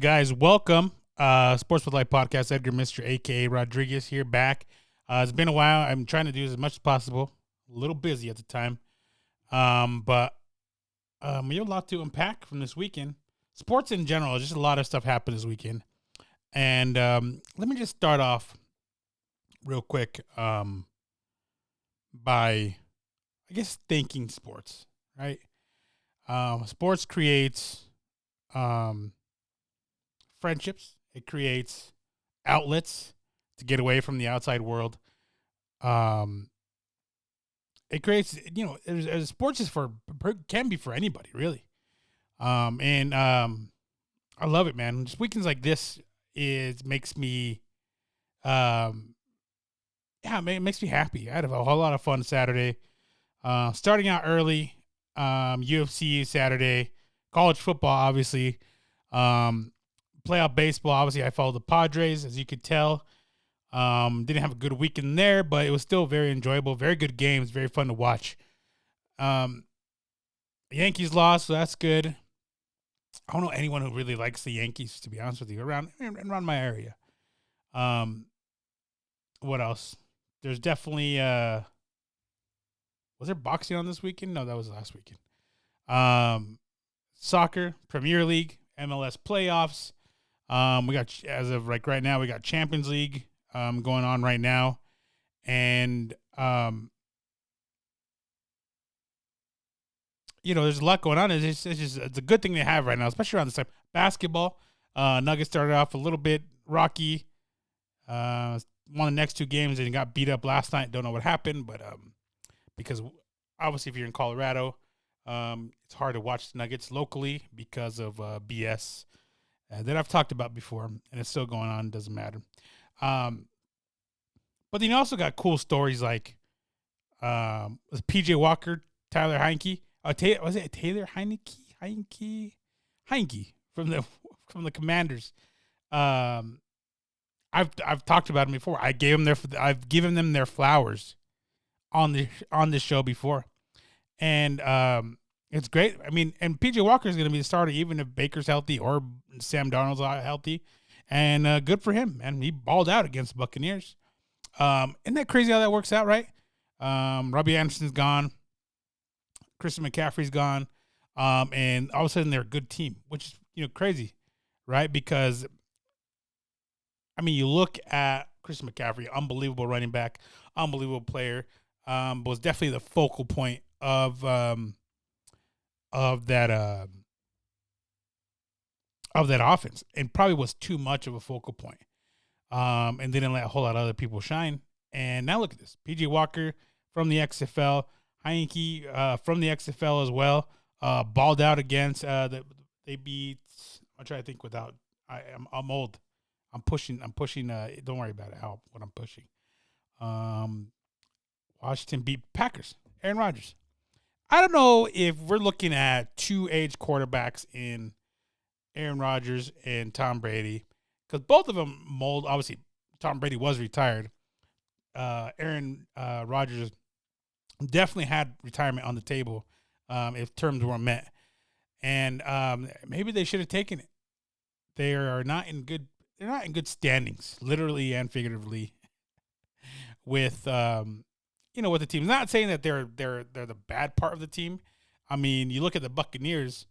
guys? Welcome. Sports with Life podcast. Edgar Mr. aka Rodriguez here back. It's been a while. I'm trying to do as much as possible. A little busy at the time. But we have a lot to unpack from this weekend. Sports in general, just a lot of stuff happened this weekend. And let me just start off real quick by, I guess, thanking sports, right? Sports creates friendships. It creates outlets to get away from the outside world. It creates, sports is can be for anybody, really. I love it, man. Just weekends like this makes me, it makes me happy. I had a whole lot of fun Saturday. Starting out early, UFC Saturday, college football, obviously. Playoff baseball, obviously, I followed the Padres, as you could tell. Didn't have a good weekend there, but it was still very enjoyable. Very good games, very fun to watch. Yankees lost, so that's good. I don't know anyone who really likes the Yankees, to be honest with you, around my area. What else? There's definitely was there boxing on this weekend? No, that was last weekend. Soccer, Premier League, MLS playoffs. We got, as of like right now, we got Champions League going on right now, and there's a lot going on. It's a good thing to have right now, especially around this time. Basketball, Nuggets started off a little bit rocky. Won the next two games and got beat up last night. Don't know what happened, but because obviously if you're in Colorado, it's hard to watch the Nuggets locally because of BS that I've talked about before, and it's still going on. Doesn't matter. But then you also got cool stories like PJ Walker, Tyler Heineke. Was it Taylor Heineke from the Commanders. I've talked about him before. I've given them their flowers on this show before, and it's great. I mean, and PJ Walker is going to be the starter even if Baker's healthy or Sam Darnold's healthy, and good for him. And he balled out against the Buccaneers. Isn't that crazy how that works out, right? Robbie Anderson's gone. Christian McCaffrey's gone. And all of a sudden they're a good team, which is, crazy, right? Because, I mean, you look at Christian McCaffrey, unbelievable running back, unbelievable player, was definitely the focal point of that offense, and probably was too much of a focal point. And didn't let a whole lot of other people shine. And now look at this. PJ Walker from the XFL, Heineke from the XFL as well, balled out against they beat. I'm trying to think without. I'm old. I'm pushing. Don't worry about it. What I'm pushing. Washington beat Packers. Aaron Rodgers. I don't know if we're looking at two age quarterbacks in Aaron Rodgers and Tom Brady, because both of them mold. Obviously, Tom Brady was retired. Aaron Rodgers definitely had retirement on the table if terms weren't met, and maybe they should have taken it. They are not in good. They're not in good standings, literally and figuratively, with with the team. Not saying that they're the bad part of the team. I mean, you look at the Buccaneers.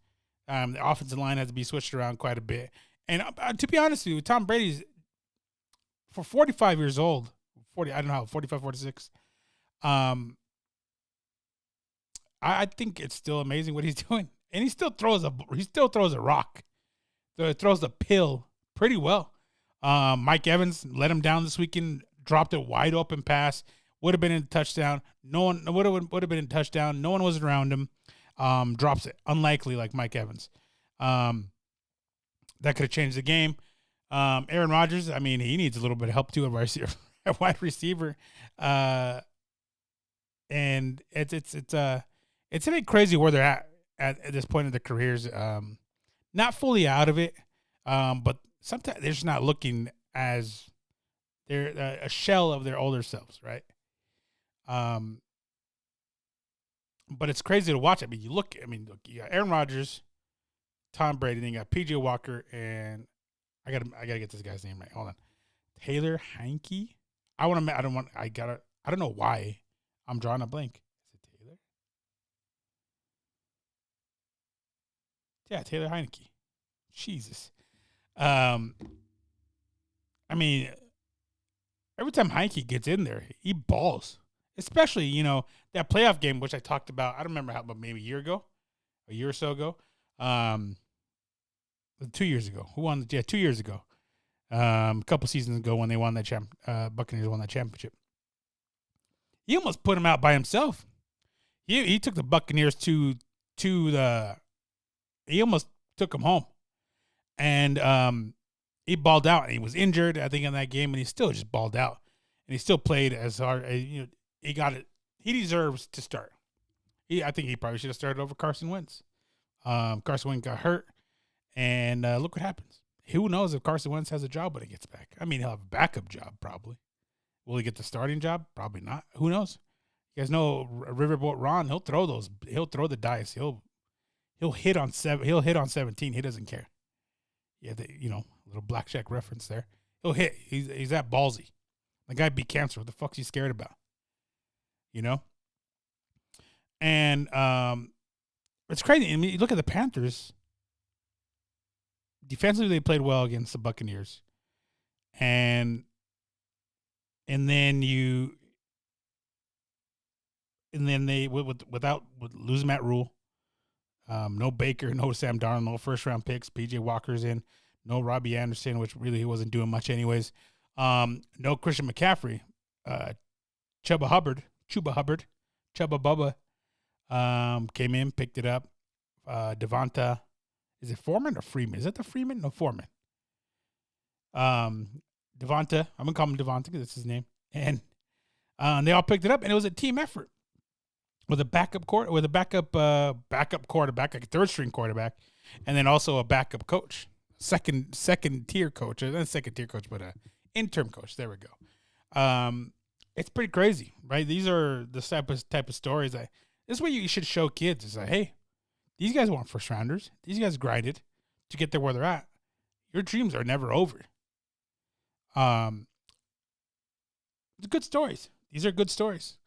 The offensive line has to be switched around quite a bit. And to be honest with you, Tom Brady's, for 45 years old, 45, 46. I think it's still amazing what he's doing. And he still throws a rock. So he throws the pill pretty well. Mike Evans let him down this weekend, dropped a wide open pass, would have been in a touchdown. No one would have been in a touchdown. No one was around him. Drops it. Unlikely like Mike Evans. That could have changed the game. Aaron Rodgers, I mean, he needs a little bit of help too at wide receiver. And it's a bit crazy where they're at this point in their careers. Not fully out of it, but sometimes they're just not looking as they're a shell of their older selves, right? But it's crazy to watch. I mean, look, you got Aaron Rodgers, Tom Brady, then you got PJ Walker and I gotta get this guy's name right. Hold on. Taylor Heineke. I don't know why I'm drawing a blank. Is it Taylor? Yeah, Taylor Heineke. Jesus. Um, I mean, every time Heineke gets in there, he balls. Especially, that playoff game, which I talked about. I don't remember but maybe a year or so ago. 2 years ago. Who won? Yeah, 2 years ago. A couple seasons ago when they won that Buccaneers won that championship. He almost put him out by himself. He took the Buccaneers to the. He almost took him home, and he balled out. And he was injured, I think, in that game, and he still just balled out, and he still played as hard. He got it. He deserves to start. I think he probably should have started over Carson Wentz. Carson Wentz got hurt, and look what happens. Who knows if Carson Wentz has a job when he gets back? I mean, he'll have a backup job probably. Will he get the starting job? Probably not. Who knows? You guys know Riverboat Ron. He'll throw the dice. He'll hit on 7. He'll hit on 17. He doesn't care. Yeah, little blackjack reference there. He'll hit. He's that ballsy. The guy beat cancer. What the fuck's he scared about? And it's crazy. I mean, you look at the Panthers. Defensively, they played well against the Buccaneers, and then they without losing Matt Rule, no Baker, no Sam Darnold, no first round picks. PJ Walker's in, no Robbie Anderson, which really he wasn't doing much anyways. No Christian McCaffrey, Chuba Hubbard, Chubba Bubba, came in, picked it up. Devonta. Is it Foreman or Freeman? Is it the Freeman? No, Foreman. Devonta. I'm going to call him Devonta because that's his name. And they all picked it up, and it was a team effort with a backup quarterback, like a third-string quarterback, and then also a backup coach, second-tier coach. Not second-tier coach, but an interim coach. There we go. It's pretty crazy, right? These are the type of stories this is what you should show kids. It's like, hey, these guys weren't first rounders. These guys grinded to get there where they're at. Your dreams are never over. It's good stories. These are good stories,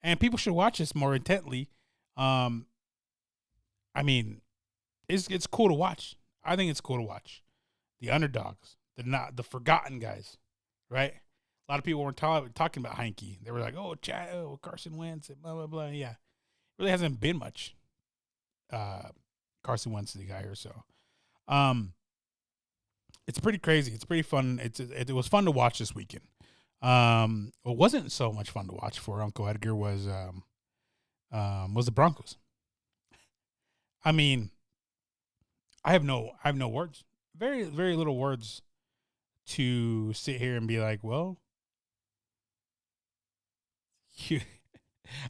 and people should watch this more intently. I mean, it's cool to watch. I think it's cool to watch the underdogs, the forgotten guys, right? A lot of people weren't talking about Heineke. They were like, "Oh, Carson Wentz," and blah blah blah. Yeah, really hasn't been much. Carson Wentz is the guy here, so it's pretty crazy. It's pretty fun. It was fun to watch this weekend. What wasn't so much fun to watch for Uncle Edgar was the Broncos. I mean, I have no words. Very, very little words to sit here and be like, well,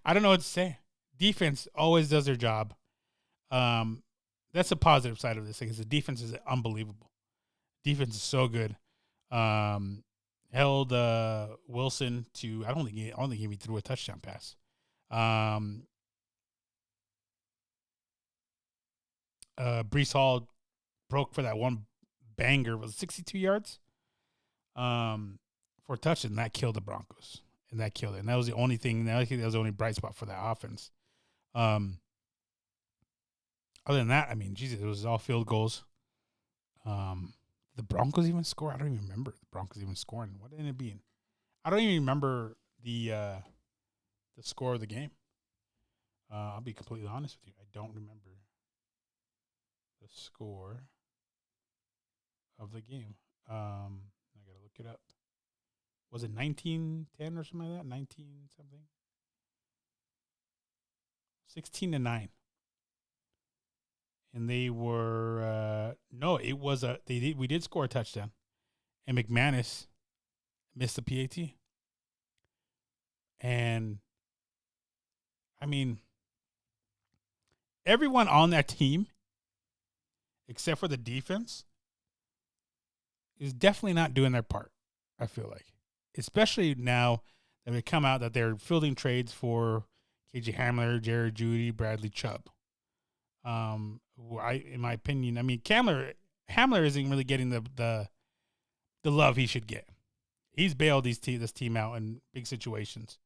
I don't know what to say. Defense always does their job. That's a positive side of this thing. Is the defense is unbelievable. Defense is so good. Held Wilson to I don't think he threw a touchdown pass. Breece Hall broke for that one banger. Was 62 yards for a touchdown. That killed the Broncos. And that killed it. And that was the only thing. I think that was the only bright spot for that offense. Other than that, I mean, Jesus, it was all field goals. The Broncos even score. I don't even remember the Broncos even scoring. What ended it being? I don't even remember the score of the game. I'll be completely honest with you. I don't remember the score of the game. I gotta look it up. Was it 19-10 or something like that? 19 something? 16-9. And they were no, it was we did score a touchdown, and McManus missed the PAT. And I mean, everyone on that team, except for the defense, is definitely not doing their part. I feel like, especially now that they come out that they're fielding trades for KJ Hamler, Jared Jeudy, Bradley Chubb. In my opinion, I mean, Hamler isn't really getting the the love he should get. He's bailed this team out in big situations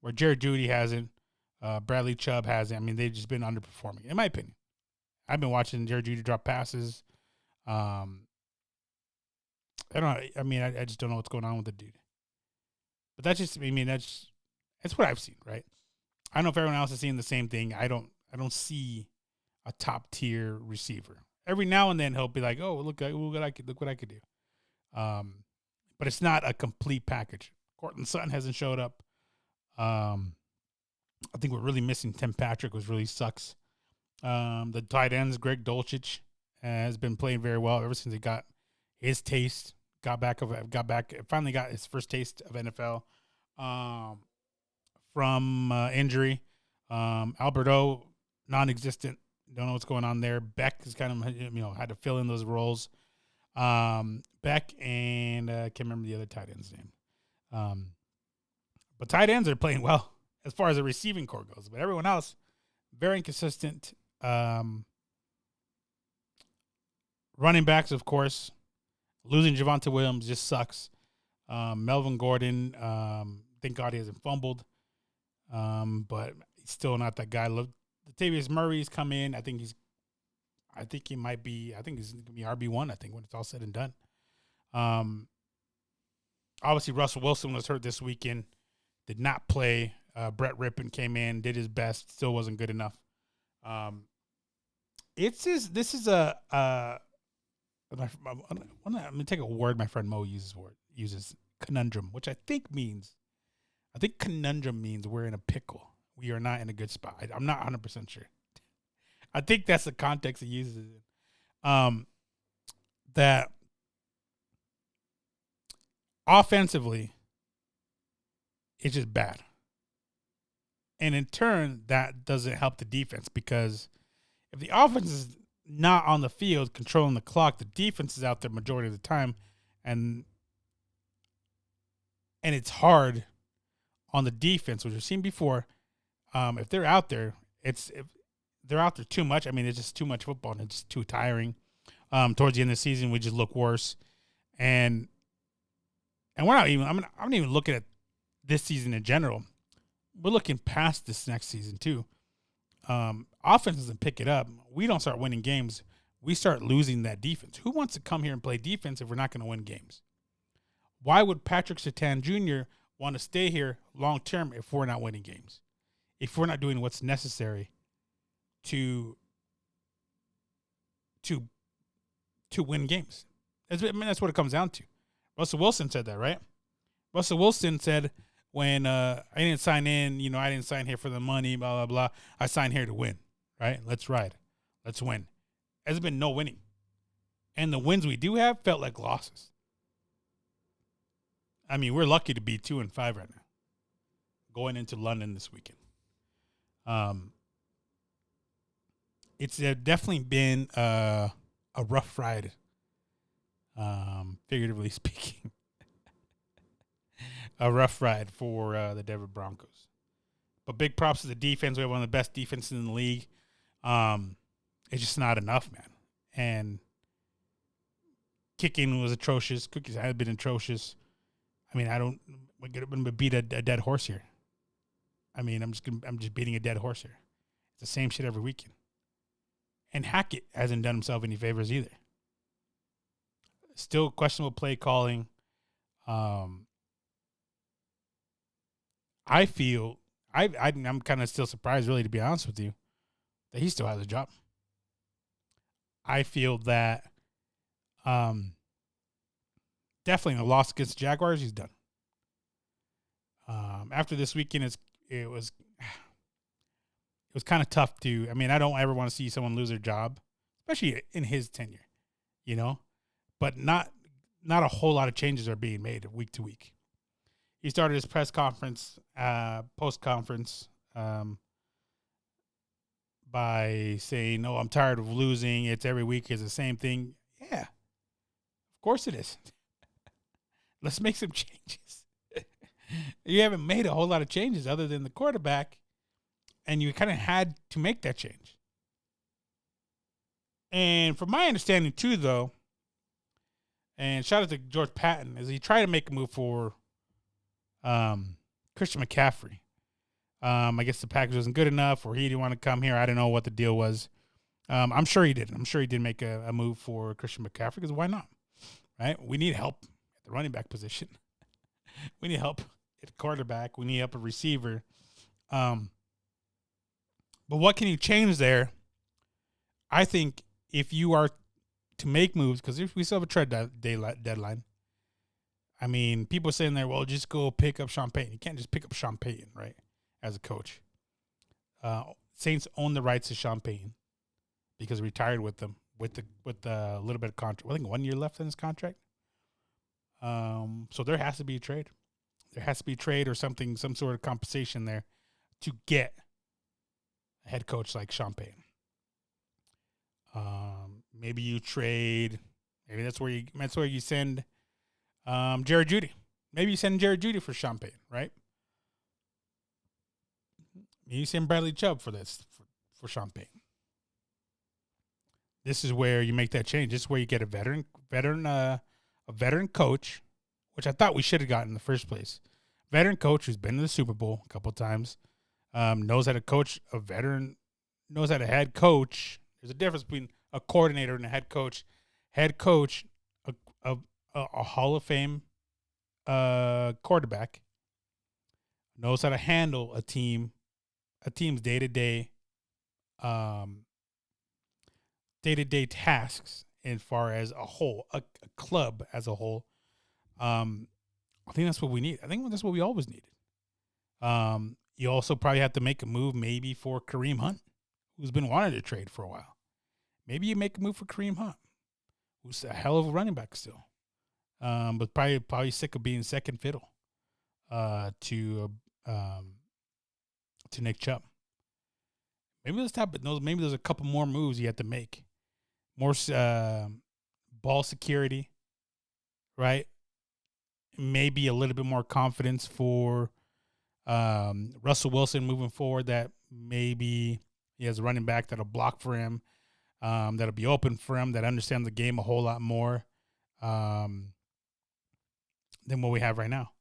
where Jared Jeudy hasn't, Bradley Chubb hasn't. I mean, they've just been underperforming, in my opinion. I've been watching Jared Jeudy drop passes. I don't know. I mean, I just don't know what's going on with the dude. But that's just, I mean, that's what I've seen, right? I don't know if everyone else is seeing the same thing. I don't see a top tier receiver. Every now and then he'll be like, "Oh, look what I could do." But it's not a complete package. Cortland Sutton hasn't showed up. I think we're really missing Tim Patrick, which really sucks. The tight ends, Greg Dulcich, has been playing very well ever since he got his taste. Finally got his first taste of NFL from injury. Alberto, non-existent. Don't know what's going on there. Beck is kind of had to fill in those roles. Beck and can't remember the other tight end's name. But tight ends are playing well as far as the receiving core goes. But everyone else, very inconsistent. Running backs, of course. Losing Javonte Williams just sucks. Melvin Gordon, thank God he hasn't fumbled. But he's still not that guy. Latavius Murray's come in. I think he's going to be RB1, I think, when it's all said and done. Obviously, Russell Wilson was hurt this weekend. Did not play. Brett Rippon came in, did his best. Still wasn't good enough. This is a I'm going to take a word my friend Mo uses conundrum, which I think conundrum means we're in a pickle. We are not in a good spot. I'm not 100% sure. I think that's the context he uses it in. That offensively, it's just bad. And in turn, that doesn't help the defense because if the offense is not on the field controlling the clock, the defense is out there majority of the time, and it's hard on the defense, which we've seen before. If they're out there, if they're out there too much. I mean, it's just too much football and it's just too tiring. Towards the end of the season, we just look worse, and we're not even. I'm not even looking at this season in general. We're looking past this next season too. Offense doesn't pick it up. We don't start winning games. We start losing that defense. Who wants to come here and play defense if we're not going to win games? Why would Patrick Surtain Jr. want to stay here long term if we're not winning games? If we're not doing what's necessary to win games? That's what it comes down to. Russell Wilson said that, right? Russell Wilson said, when I didn't sign in, I didn't sign here for the money, blah, blah, blah. I signed here to win, right? Let's ride. Let's win. There's been no winning. And the wins we do have felt like losses. I mean, we're lucky to be 2-5 right now, going into London this weekend. It's definitely been a rough ride, figuratively speaking. A rough ride for the Denver Broncos. But big props to the defense. We have one of the best defenses in the league. It's just not enough, man. And kicking was atrocious. Cookies had been atrocious. I mean, we're going to beat a dead horse here. I mean, I'm just beating a dead horse here. It's the same shit every weekend. And Hackett hasn't done himself any favors either. Still questionable play calling. I feel I'm kind of still surprised, really, to be honest with you, that he still has a job. I feel that definitely a loss against the Jaguars, he's done. After this weekend, it was kind of tough to. I mean, I don't ever want to see someone lose their job, especially in his tenure, But not a whole lot of changes are being made week to week. He started his press conference, post-conference, by saying, "Oh, I'm tired of losing. It's every week is the same thing." Yeah, of course it is. Let's make some changes. You haven't made a whole lot of changes other than the quarterback, and you kind of had to make that change. And from my understanding, too, though, And shout out to George Patton as he tried to make a move for Christian McCaffrey. I guess the package wasn't good enough, or he didn't want to come here. I don't know what the deal was. I'm sure he did. I'm sure he did make a move for Christian McCaffrey because why not? Right? We need help at the running back position. We need help at quarterback. We need help at receiver. But what can you change there? I think if you are to make moves, because if we still have a trade deadline, I mean, people are saying there, well, just go pick up Sean Payton. You can't just pick up Sean Payton, right, as a coach. Saints own the rights to Sean Payton because he retired with them with a little bit of contract. I think 1 year left in his contract. So there has to be a trade. There has to be a trade or something, some sort of compensation there to get a head coach like Sean Payton. Maybe you trade. Maybe that's where you send Jerry Jeudy. Maybe you send Jerry Jeudy for Sean Payton, right? Maybe you send Bradley Chubb for this for Sean Payton. This is where you make that change. This is where you get a veteran coach, which I thought we should have gotten in the first place. Veteran coach who's been to the Super Bowl a couple of times, knows how to coach a veteran, knows how to head coach. There's a difference between a coordinator and a head coach. Head coach, a Hall of Fame quarterback, knows how to handle a team's day-to-day tasks as far as a whole, a club as a whole. I think that's what we need. I think that's what we always needed. You also probably have to make a move maybe for Kareem Hunt, who's been wanted to trade for a while. Maybe you make a move for Kareem Hunt, who's a hell of a running back still, but probably sick of being second fiddle to Nick Chubb. Maybe there's a couple more moves you have to make. More ball security, right? Maybe a little bit more confidence for Russell Wilson moving forward, that maybe he has a running back that'll block for him, that'll be open for him, that understands the game a whole lot more than what we have right now.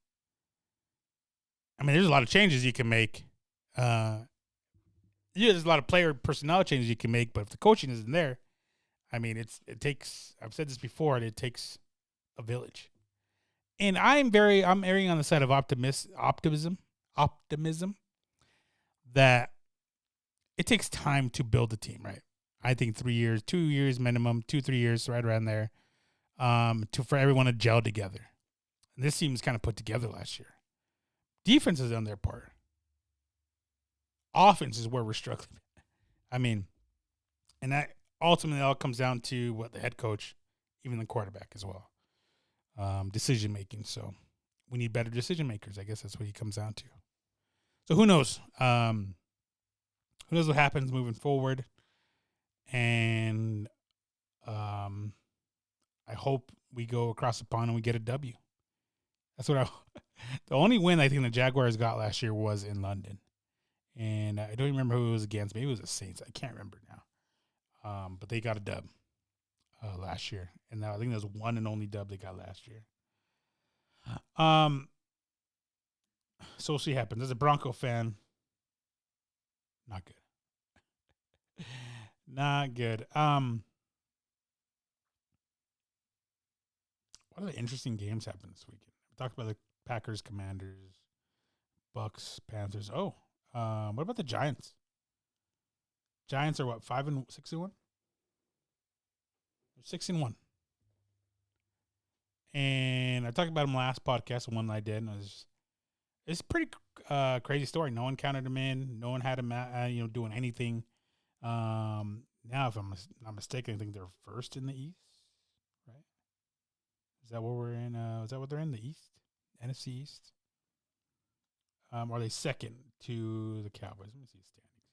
I mean, there's a lot of changes you can make. There's a lot of player personnel changes you can make, but if the coaching isn't there, I mean, it takes, I've said this before, it takes a village. And I'm erring on the side of optimism that it takes time to build a team, right? I think 3 years, 2 years minimum, 2-3 years, right around there, for everyone to gel together. And this team was kind of put together last year. Defense is on their part. Offense is where we're struggling. I mean, and that ultimately all comes down to what the head coach, even the quarterback as well. Decision making. So we need better decision makers. I guess that's what he comes down to. So who knows? Who knows what happens moving forward? And I hope we go across the pond and we get a W. That's what the only win I think the Jaguars got last year was in London. And I don't remember who it was against. Maybe it was the Saints. I can't remember now. But they got a dub last year. And I think that was one and only dub they got last year. So we'll see what happens. As a Bronco fan, not good. Not good. What other interesting games happened this weekend? We talked about the Packers, Commanders, Bucks, Panthers. Oh, what about the Giants? Giants are what, 5-6-1? 6-1. And I talked about them last podcast, the one I did, and it's a pretty crazy story. No one counted them in. No one had them, doing anything. Now, if I'm not mistaken, I think they're first in the East, right? Is that what we're in? Is that what they're in, the East? NFC East? Or are they second to the Cowboys? Let me see the standings here.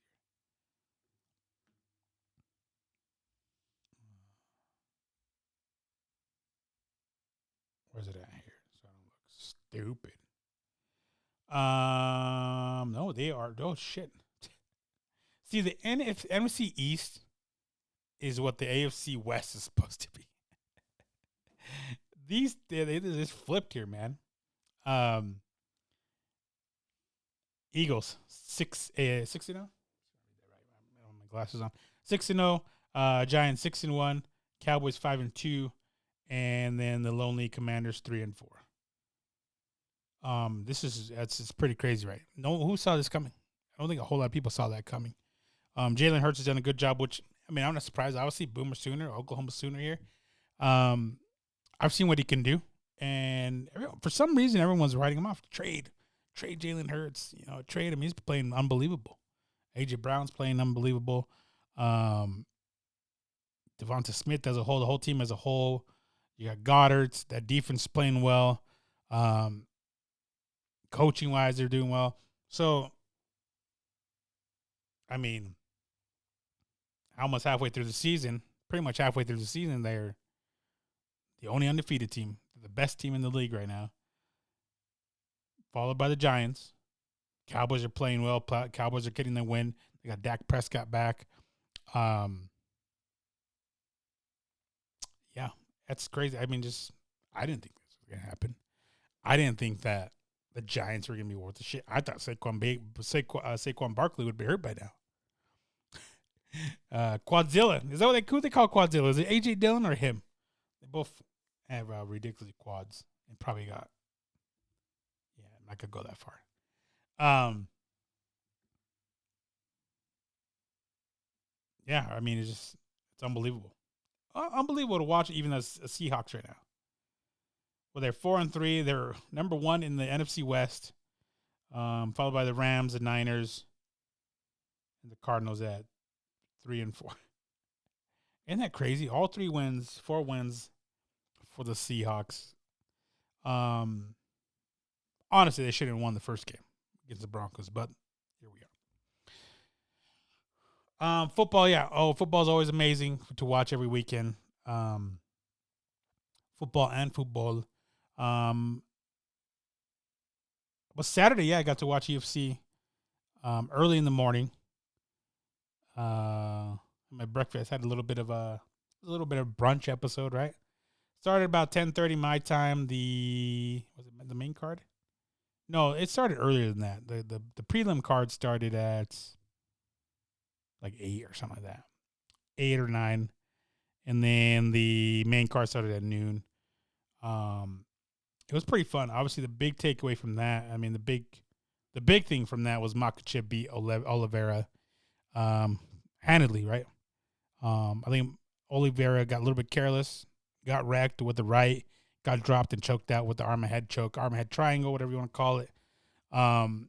Where's it at here? So I don't look stupid. No, they are. Oh, shit. See, the NFC East is what the AFC West is supposed to be. they just flipped here, man. Um, Eagles 6-0. I have my glasses on. 6-0. Giants 6-1. Cowboys 5-2, and then the lonely Commanders 3-4. It's pretty crazy, right? No, who saw this coming? I don't think a whole lot of people saw that coming. Jalen Hurts has done a good job, which I mean, I'm not surprised. Obviously, Boomer Sooner, Oklahoma Sooner here. I've seen what he can do, and for some reason, everyone's writing him off. Trade Jalen Hurts. Trade him. He's playing unbelievable. AJ Brown's playing unbelievable. Devonta Smith as a whole, the whole team as a whole. You got Goddard. That defense playing well. Coaching wise, they're doing well. So, I mean, almost halfway through the season, pretty much halfway through the season, they're the only undefeated team, the best team in the league right now, followed by the Giants. Cowboys are playing well. Cowboys are getting the win. They got Dak Prescott back. Yeah, that's crazy. I mean, I didn't think this was going to happen. I didn't think that the Giants were going to be worth the shit. I thought Saquon Barkley would be hurt by now. Quadzilla. Is that who they call Quadzilla? Is it AJ Dillon or him? They both have ridiculous quads and probably got. Yeah, I'm not gonna go that far. Yeah, I mean it's unbelievable, unbelievable to watch even as a Seahawks right now. Well, they're 4-3. They're number one in the NFC West, followed by the Rams, the Niners, and the Cardinals at 3-4. Isn't that crazy? All 4 wins for the Seahawks. Honestly, they shouldn't have won the first game against the Broncos, but here we are. Football, yeah. Football is always amazing to watch every weekend. Football and football. But Saturday, yeah, I got to watch UFC early in the morning. My breakfast had a little bit of brunch episode, right? Started about 10:30 my time. Was it the main card? No, it started earlier than that. The prelim card started at like 8 or something like that, 8 or 9, and then the main card started at noon. It was pretty fun. Obviously, the big takeaway from that, I mean, the big thing from that was Makhachev beat Oliveira handedly, right? I think Oliveira got a little bit careless, got wrecked with the right, got dropped and choked out with the arm and head choke, arm and head triangle, whatever you want to call it. The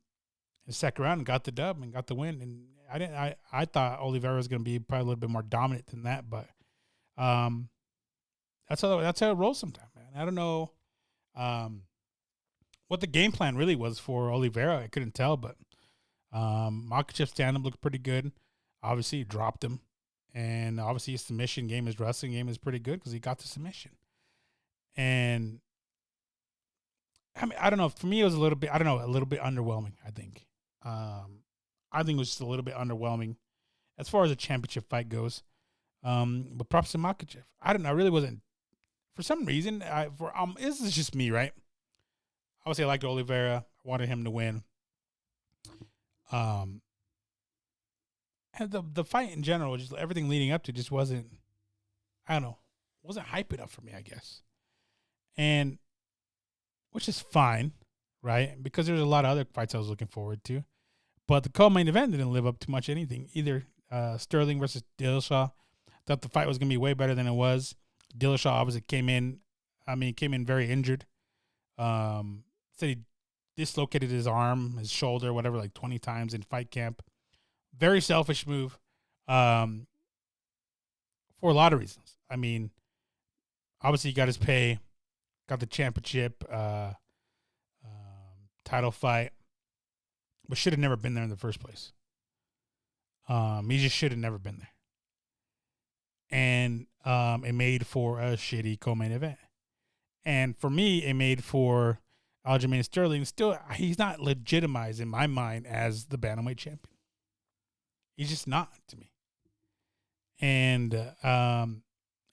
second round and got the dub and got the win. And I thought Oliveira was going to be probably a little bit more dominant than that, but that's how it rolls sometimes, man. I don't know what the game plan really was for Oliveira. I couldn't tell, but Makhachev's stand-up looked pretty good. Obviously, he dropped him. And obviously, his submission game, his wrestling game is pretty good because he got the submission. And I mean, I don't know. For me, it was a little bit underwhelming, I think. I think it was just a little bit underwhelming as far as a championship fight goes. But props to Makhachev. I don't know. I really wasn't. For some reason, this is just me, right? Obviously, I liked Oliveira. I wanted him to win. And the fight in general, just everything leading up to, just wasn't. I don't know. Wasn't hype enough for me, I guess. And which is fine, right? Because there's a lot of other fights I was looking forward to. But the co-main event didn't live up to much anything either. Sterling versus Dillashaw. Thought the fight was going to be way better than it was. Dillashaw obviously came in very injured. Said he dislocated his arm, his shoulder, whatever, like 20 times in fight camp. Very selfish move for a lot of reasons. I mean, obviously he got his pay, got the championship, title fight, but should have never been there in the first place. He just should have never been there. And it made for a shitty co-main event. And for me, it made for Aljamain Sterling. Still, he's not legitimized in my mind as the bantamweight champion. He's just not to me. And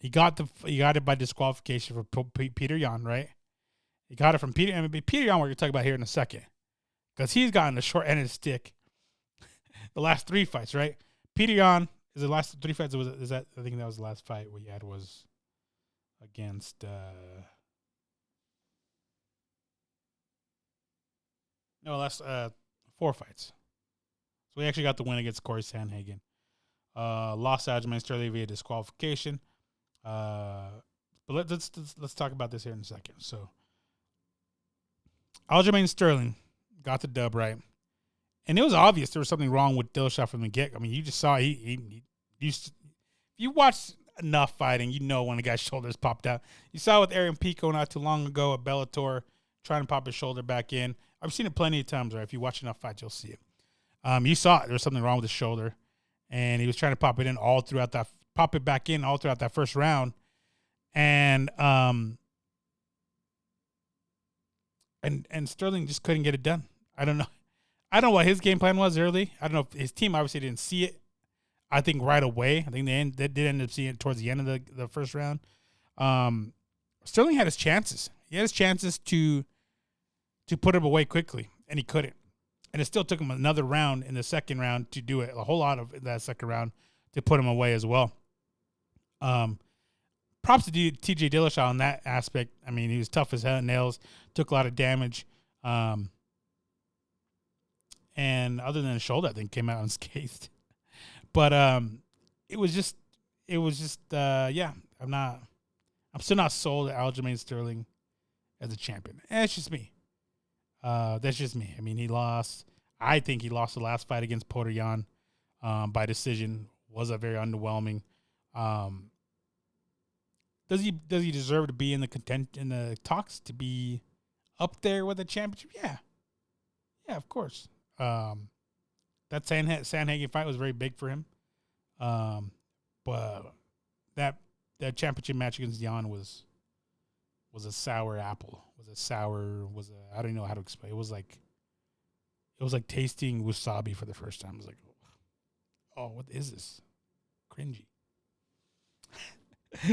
He got it by disqualification for Peter Yan, right? He got it from Peter. I mean, Peter Yan, we're gonna talk about here in a second, because he's gotten the short end of the stick the last 3 fights, right? Peter Yan is the last 3 fights. Is that I think that was the last fight we had was against. No, last 4 fights. So he actually got the win against Corey Sandhagen. Lost Aljamain Sterling via disqualification. But let's talk about this here in a second. So Aljamain Sterling got the dub, right? And it was obvious there was something wrong with Dillashaw from the get. I mean, you just saw he if you watch enough fighting, you know when a guy's shoulders popped out. You saw with Aaron Pico not too long ago at Bellator trying to pop his shoulder back in. I've seen it plenty of times, right? If you watch enough fights, you'll see it. You saw it. There was something wrong with his shoulder, and he was trying to pop it back in all throughout that first round, and Sterling just couldn't get it done. I don't know what his game plan was early. I don't know if his team obviously didn't see it. I think right away. I think they did end up seeing it towards the end of the first round. Sterling had his chances. He had his chances to put him away quickly, and he couldn't. And it still took him another round in the second round to do it, a whole lot of that second round to put him away as well. Props to TJ Dillashaw on that aspect. I mean, he was tough as nails, took a lot of damage. And other than his shoulder, I think came out unscathed. But it was just yeah. I'm still not sold at Aljamain Sterling as a champion. It's just me. That's just me. I mean, he lost. I think he lost the last fight against Petr Yan by decision. Was a very underwhelming. Does he deserve to be in the talks to be up there with the championship? Yeah, of course. That Sandhagen fight was very big for him. But that championship match against Yan was a sour apple. I don't know how to explain. It was like tasting wasabi for the first time. I was like, oh, what is this? Cringy.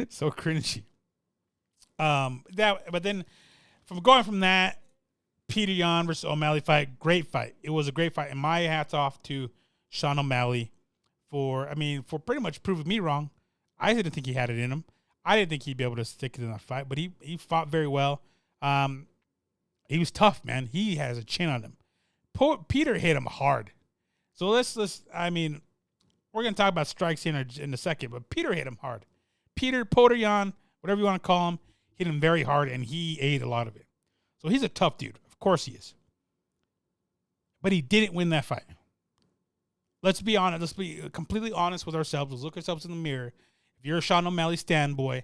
So cringy. But then from that, Peter Yan versus O'Malley fight, great fight. It was a great fight. And my hats off to Sean O'Malley for pretty much proving me wrong. I didn't think he had it in him. I didn't think he'd be able to stick it in that fight, but he fought very well. He was tough, man. He has a chin on him. Peter hit him hard. So let's I mean, we're gonna talk about strikes here in a second, but Peter hit him hard. Petr Yan, whatever you want to call him, hit him very hard, and he ate a lot of it. So he's a tough dude. Of course he is. But he didn't win that fight. Let's be honest. Let's be completely honest with ourselves. Let's look ourselves in the mirror. If you're a Sean O'Malley standboy,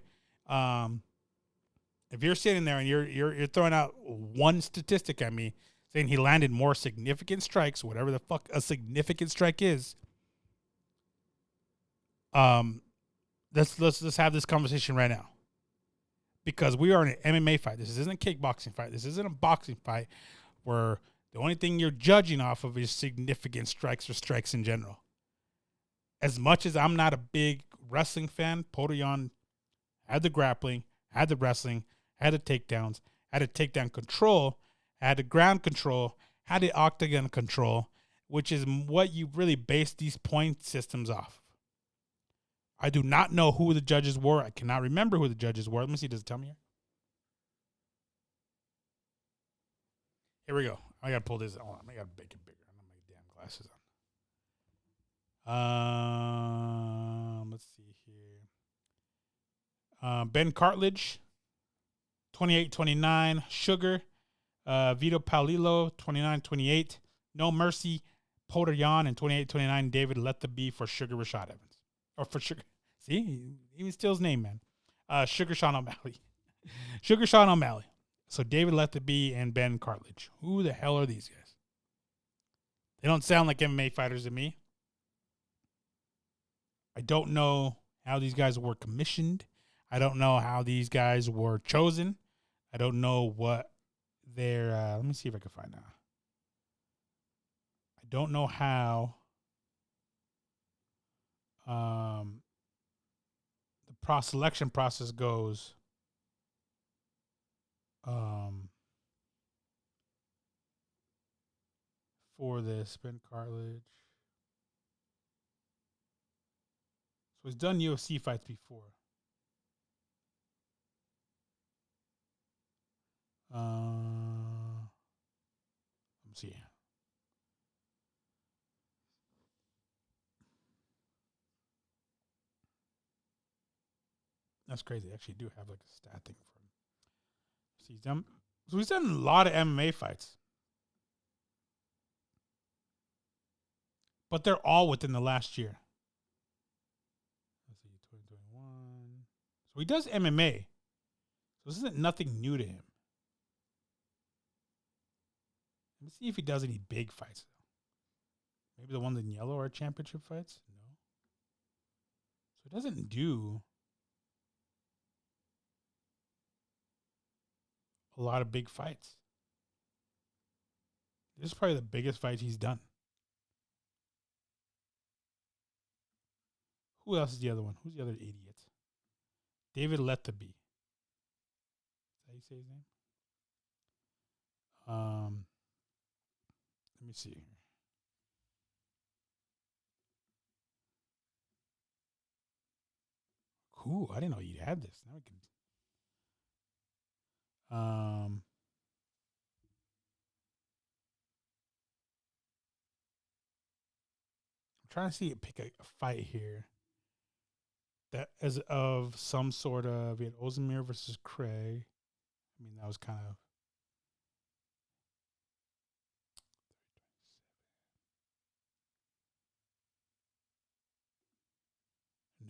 if you're sitting there and you're throwing out one statistic at me saying he landed more significant strikes, whatever the fuck a significant strike is, let's have this conversation right now. Because we are in an MMA fight. This isn't a kickboxing fight. This isn't a boxing fight where the only thing you're judging off of is significant strikes or strikes in general. As much as I'm not a big wrestling fan, Petr Yan had the grappling, had the wrestling, had the takedowns, had the takedown control, had the ground control, had the octagon control, which is what you really base these point systems off. I do not know who the judges were. I cannot remember who the judges were. Let me see. Does it tell me here? Here we go. I got to pull this. Hold on. I got to make it bigger. I don't have my damn glasses on. Let's see here. Ben Cartlidge, 28-29. Sugar, Vito Palillo, 29-28. No Mercy, Petr Yan, and 28-29. David Let the Be for Sugar Rashad Evans. Or for Sugar. See, he even steals his name, man. Sugar Sean O'Malley. Sugar Sean O'Malley. So David Let the Be and Ben Cartlidge. Who the hell are these guys? They don't sound like MMA fighters to me. I don't know how these guys were commissioned. I don't know how these guys were chosen. I don't know what their... let me see if I can find out. I don't know how... the selection process goes, for this Ben cartilage. So he's done UFC fights before. Let's see. That's crazy. They actually do have like a stat thing for him. So he's done a lot of MMA fights. But they're all within the last year. Let's see, 2021. So he does MMA. So this isn't nothing new to him. Let me see if he does any big fights. Maybe the ones in yellow are championship fights? No. So he doesn't do a lot of big fights. This is probably the biggest fight he's done. Who else is the other one? Who's the other idiot? David Letterby. Is that how you say his name? Let me see here. Cool. I didn't know you'd had this. Now we can. I'm trying to see pick a fight here that is of some sort of. We had Ozdemir versus Craig. I mean, that was kind of.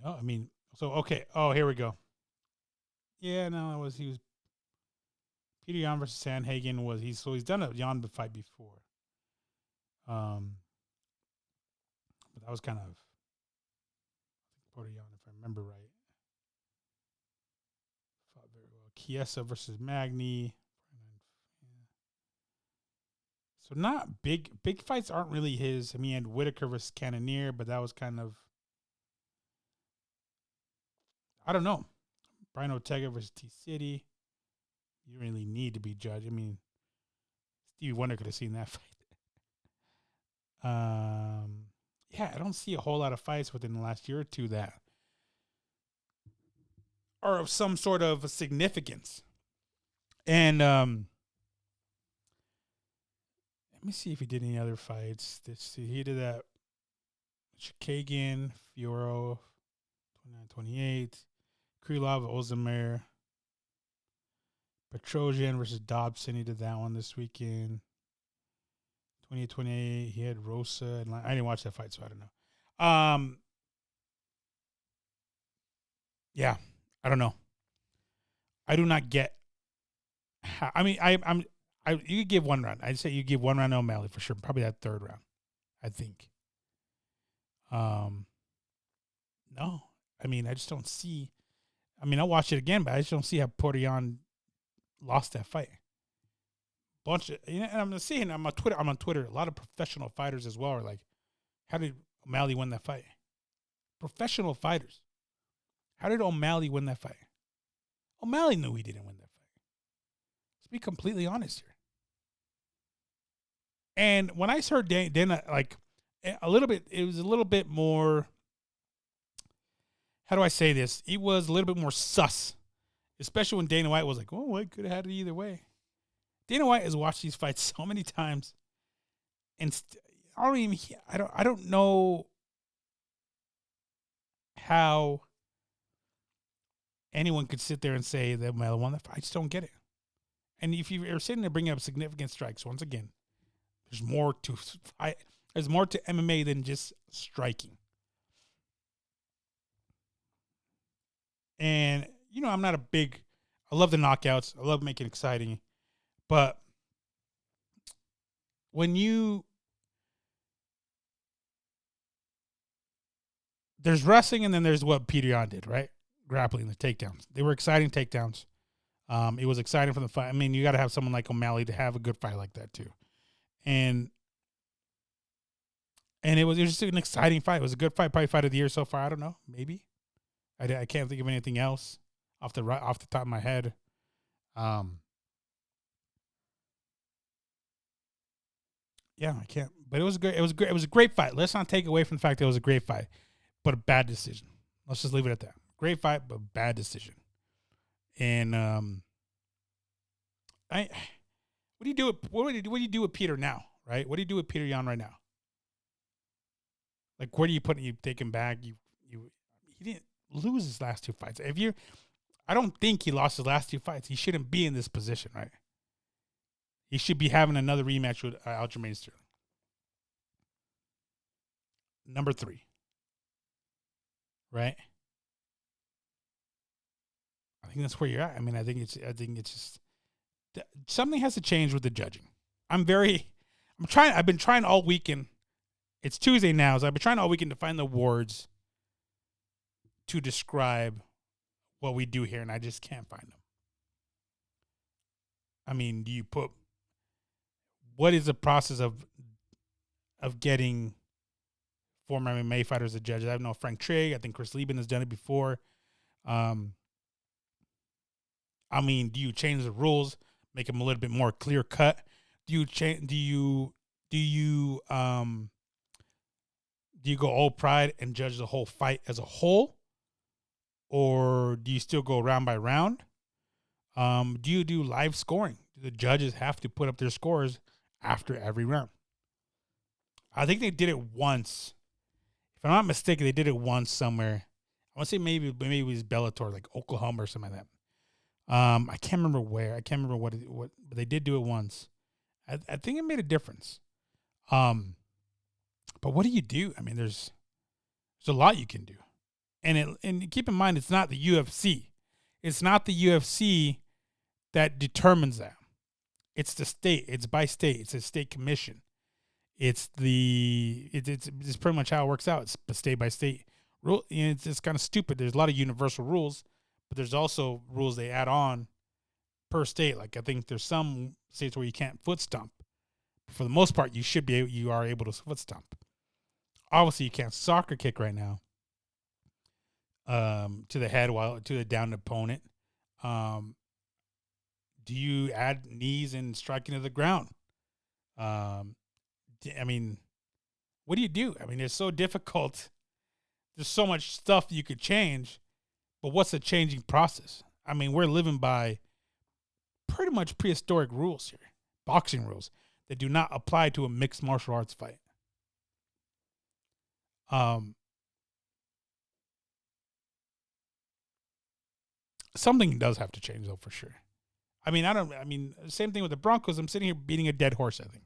No, I mean, so okay. Oh, here we go. Yeah, no, he was Peter Yan versus Sandhagen he's done a Yan fight before. But that was kind of Peter Yan, if I remember right. Fought very well. Chiesa versus Magny. So not big fights aren't really his. I mean, he had Whitaker versus Cannonier, but that was kind of, I don't know. Brian Ortega versus T City. You really need to be judged. I mean, Stevie Wonder could have seen that fight. Yeah, I don't see a whole lot of fights within the last year or two that are of some sort of significance. And let me see if he did any other fights. He did that Chikagan, Fioro, 29-28, Krylov, Ozdemir, Petrosian versus Dobson. He did that one this weekend. 28-28. He had Rosa. And I didn't watch that fight, so I don't know. Yeah, I don't know. I do not get how. I mean, you could give one round. I'd say you give one round to O'Malley for sure. Probably that third round, I think. No, I mean, I just don't see. I mean, I'll watch it again, but I just don't see how Petr Yan lost that fight. And I'm seeing I'm on Twitter. A lot of professional fighters as well are like, "How did O'Malley win that fight?" Professional fighters. How did O'Malley win that fight? O'Malley knew he didn't win that fight. Let's be completely honest here. And when I heard Dana, like a little bit, it was a little bit more. How do I say this? It was a little bit more sus, especially when Dana White was like, "Oh, I could have had it either way." Dana White has watched these fights so many times, and I don't know how anyone could sit there and say that O'Malley won the fight. I just don't get it. And if you're sitting there bringing up significant strikes, once again, there's more to fight. There's more to MMA than just striking. And I'm not I love the knockouts. I love making it exciting. But when there's wrestling and then there's what Petr Yan did, right? Grappling, the takedowns. They were exciting takedowns. It was exciting from the fight. I mean, you got to have someone like O'Malley to have a good fight like that too. And it was just an exciting fight. It was a good fight, probably fight of the year so far. I don't know, maybe. I can't think of anything else off the top of my head. Yeah, I can't. But it was great. It was great. It was a great fight. Let's not take away from the fact that it was a great fight, but a bad decision. Let's just leave it at that. Great fight, but bad decision. And I, what do you do? What do you do with Peter now? Right? What do you do with Peter Yan right now? Like, where do you put him? You take him back. He didn't lose his last 2 fights. I don't think he lost his last 2 fights. He shouldn't be in this position, right? He should be having another rematch with Aljamain Sterling. Number 3, right? I think that's where you're at. I mean, I think it's just something has to change with the judging. I've been trying all weekend. It's Tuesday now, so I've been trying all weekend to find the words to describe what we do here, and I just can't find them. I mean, what is the process of getting former MMA fighters as judges? I know Frank Trigg. I think Chris Lieben has done it before. I mean, do you change the rules, make them a little bit more clear cut? Do you go all pride and judge the whole fight as a whole, or do you still go round by round? Do you do live scoring? Do the judges have to put up their scores after every round? I think they did it once. If I'm not mistaken, they did it once somewhere. I want to say maybe it was Bellator, like Oklahoma or something like that. I can't remember where. I can't remember what, but they did do it once. I think it made a difference. But what do you do? I mean, there's a lot you can do, and keep in mind, it's not the UFC. It's not the UFC that determines that. It's the state. It's by state. It's a state commission. It's pretty much how it works out. It's state by state rule. It's kind of stupid. There's a lot of universal rules, but there's also rules they add on per state. Like I think there's some states where you can't foot stomp. But for the most part, you are able to foot stomp. Obviously, you can't soccer kick right now. To the head to the downed opponent. Do you add knees and striking to the ground? I mean, what do you do? I mean, it's so difficult. There's so much stuff you could change, but what's the changing process? I mean, we're living by pretty much prehistoric rules here, boxing rules that do not apply to a mixed martial arts fight. Something does have to change though, for sure. I mean, same thing with the Broncos. I'm sitting here beating a dead horse, I think.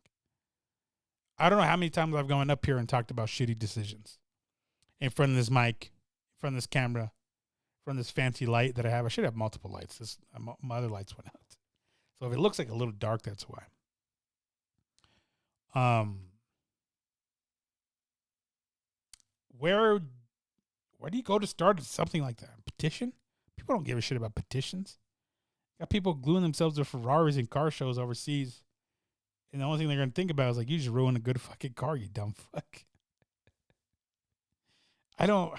I don't know how many times I've gone up here and talked about shitty decisions in front of this mic, in front of this camera, in front of this fancy light that I have. I should have multiple lights. My other lights went out. So if it looks like a little dark, that's why. Where do you go to start something like that? Petition? People don't give a shit about petitions. Got people gluing themselves to Ferraris and car shows overseas. And the only thing they're going to think about is like, you just ruined a good fucking car, you dumb fuck. I don't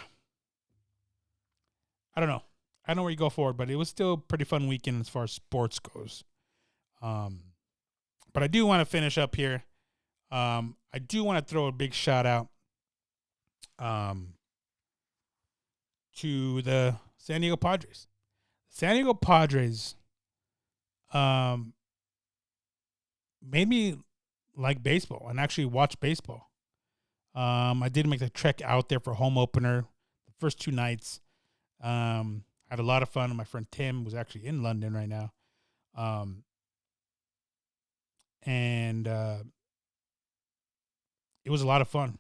know. I don't know where you go forward, but it was still a pretty fun weekend as far as sports goes. But I do want to finish up here. I do want to throw a big shout out to the San Diego Padres. San Diego Padres made me like baseball and actually watch baseball. I did make the trek out there for home opener the first 2 nights. Had a lot of fun. My friend Tim was actually in London right now. And it was a lot of fun.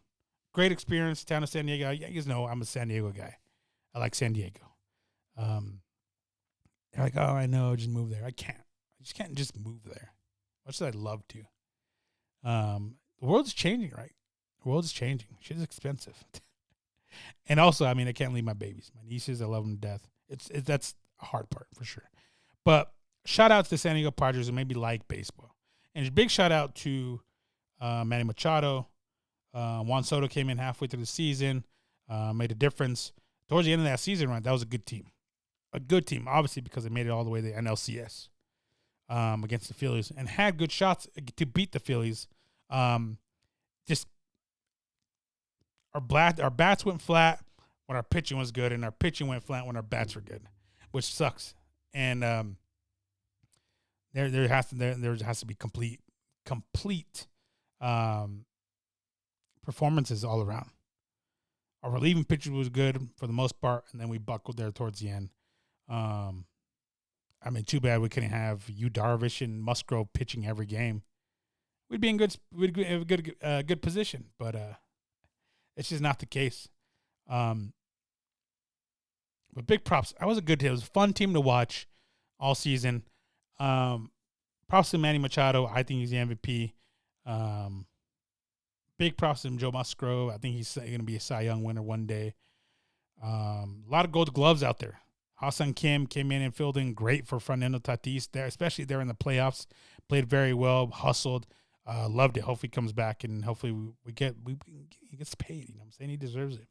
Great experience, town of San Diego. You guys know I'm a San Diego guy. I like San Diego. They're like, oh, I know, just move there. I just can't just move there. Much as I'd love to. The world's changing, right? The world's changing. Shit's expensive. And also, I mean, I can't leave my babies. My nieces, I love them to death. That's a hard part for sure. But shout out to the San Diego Padres who made me like baseball. And a big shout out to Manny Machado. Juan Soto came in halfway through the season, made a difference. towards the end of that season, right, that was a good team. A good team, obviously, because they made it all the way to the NLCS against the Phillies and had good shots to beat the Phillies. Just our bats went flat when our pitching was good, and our pitching went flat when our bats were good, which sucks. And there has to be complete performances all around. Our relieving pitcher was good for the most part, and then we buckled there towards the end. I mean, too bad we couldn't have Yu Darvish and Musgrove pitching every game. We'd be in we'd have a good position, but it's just not the case. But big props. It was a fun team to watch all season. Props to Manny Machado. I think he's the MVP. Big props to Joe Musgrove. I think he's going to be a Cy Young winner one day. A lot of gold gloves out there. Ha-Seong Kim came in and filled in great for Fernando Tatis there, especially there in the playoffs. Played very well, hustled. Loved it. Hopefully he comes back and hopefully he gets paid. You know what I'm saying? He deserves it.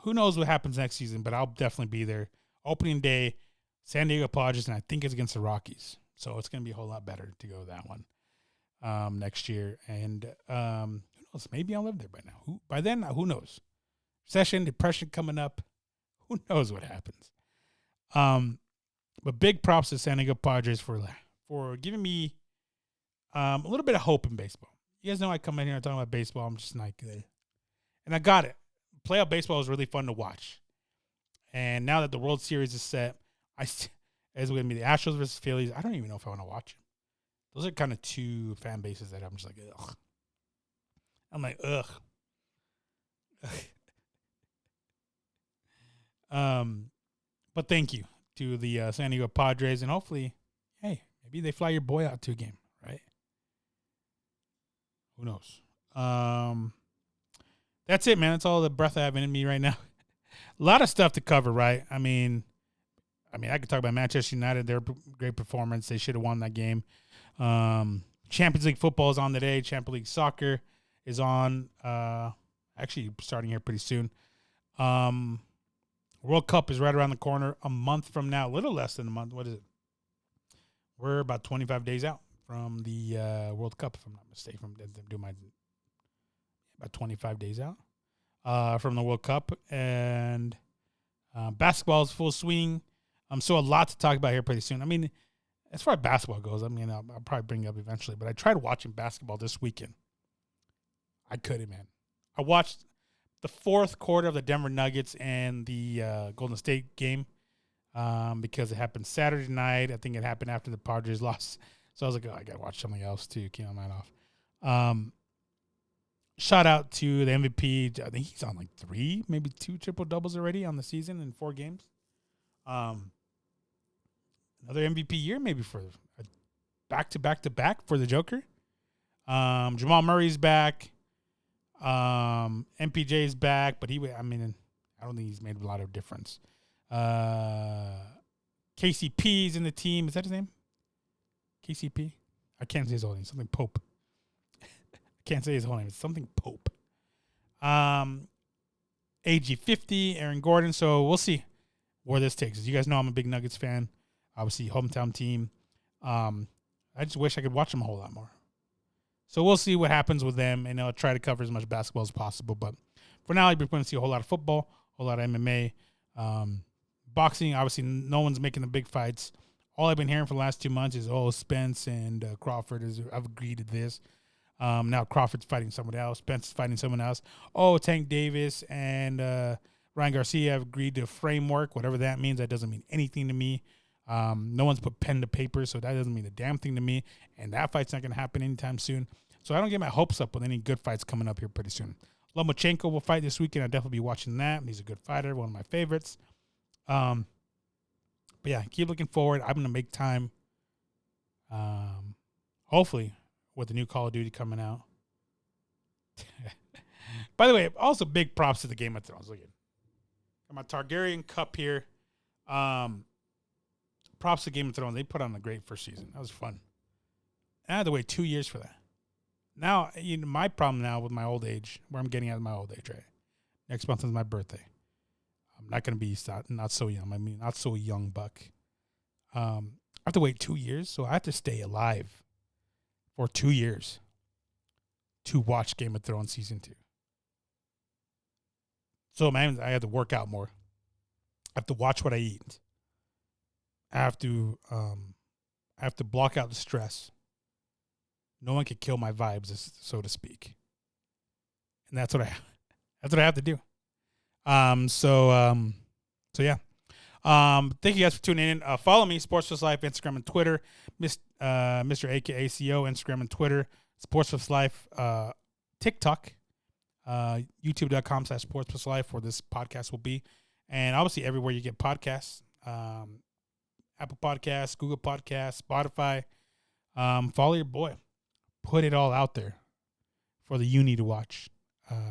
Who knows what happens next season, but I'll definitely be there. Opening day, San Diego Padres, and I think it's against the Rockies. So it's going to be a whole lot better to go that one next year. And who knows? Maybe I'll live there by now. By then, who knows? Recession, depression coming up. Who knows what happens? But big props to San Diego Padres for giving me a little bit of hope in baseball. You guys know I come in here and talk about baseball. I'm just like, and I got it. Playoff baseball is really fun to watch. And now that the World Series is set, it's going to be the Astros versus Phillies. I don't even know if I want to watch them. Those are kind of two fan bases that I'm just like, ugh. I'm like, ugh. But thank you to the San Diego Padres, and hopefully, hey, maybe they fly your boy out to a game, right? Who knows? That's it, man. That's all the breath I have in me right now. A lot of stuff to cover, right? I mean, I could talk about Manchester United, their great performance. They should have won that game. Champions League football is on today. Champions League soccer is on, actually starting here pretty soon. World Cup is right around the corner. A month from now, a little less than a month. What is it? We're about 25 days out from the World Cup, if I'm not mistaken. About 25 days out from the World Cup. And basketball is full swing. So a lot to talk about here pretty soon. I mean, as far as basketball goes, I'll probably bring it up eventually. But I tried watching basketball this weekend. I couldn't, man. I watched the fourth quarter of the Denver Nuggets and the Golden State game because it happened Saturday night. I think it happened after the Padres lost. So I was like, I got to watch something else too. Keep my mind off. Shout out to the MVP. I think he's on like 3, maybe 2 triple doubles already on the season in 4 games. Another MVP year, maybe for a back for the Joker. Jamal Murray's back. MPJ's back, but I don't think he's made a lot of difference. KCP's in the team. Is that his name? KCP? I can't say his whole name. Something Pope. Can't say his whole name. It's something Pope. AG50, Aaron Gordon. So we'll see where this takes us. You guys know I'm a big Nuggets fan. Obviously, hometown team. I just wish I could watch them a whole lot more. So we'll see what happens with them, and I'll try to cover as much basketball as possible. But for now, you're going to see a whole lot of football, a whole lot of MMA. Boxing, obviously, no one's making the big fights. All I've been hearing for the last 2 months is, Spence and Crawford have agreed to this. Now Crawford's fighting someone else. Spence is fighting someone else. Tank Davis and Ryan Garcia have agreed to a framework, whatever that means. That doesn't mean anything to me. No one's put pen to paper, so that doesn't mean a damn thing to me. And that fight's not going to happen anytime soon. So I don't get my hopes up with any good fights coming up here pretty soon. Lomachenko will fight this weekend. I'll definitely be watching that. He's a good fighter, one of my favorites. But yeah, keep looking forward. I'm going to make time, hopefully, with the new Call of Duty coming out. By the way, also big props to the Game of Thrones. Look at my Targaryen cup here. Props to Game of Thrones. They put on a great first season. That was fun. I had to wait 2 years for that. now, my problem now with my old age, where I'm getting at my old age, right? Next month is my birthday. I'm not going to be not so young. I mean, not so young, buck. I have to wait 2 years, so I have to stay alive for 2 years to watch Game of Thrones season 2. So, man, I have to work out more. I have to watch what I eat. I have to block out the stress. No one can kill my vibes, so to speak. And that's what I have to do. So yeah. Thank you guys for tuning in. Follow me, Sports Plus Life, Instagram and Twitter. Mr. AKACO, Instagram and Twitter. Sports Plus Life, TikTok, youtube.com/Sports Plus Life, where this podcast will be. And obviously everywhere you get podcasts. Apple Podcasts, Google Podcasts, Spotify. Follow your boy. Put it all out there for the uni to watch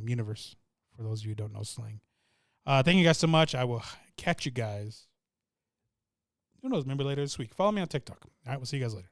universe, for those of you who don't know slang. Thank you guys so much. I will catch you guys. Who knows? Maybe later this week. Follow me on TikTok. All right, we'll see you guys later.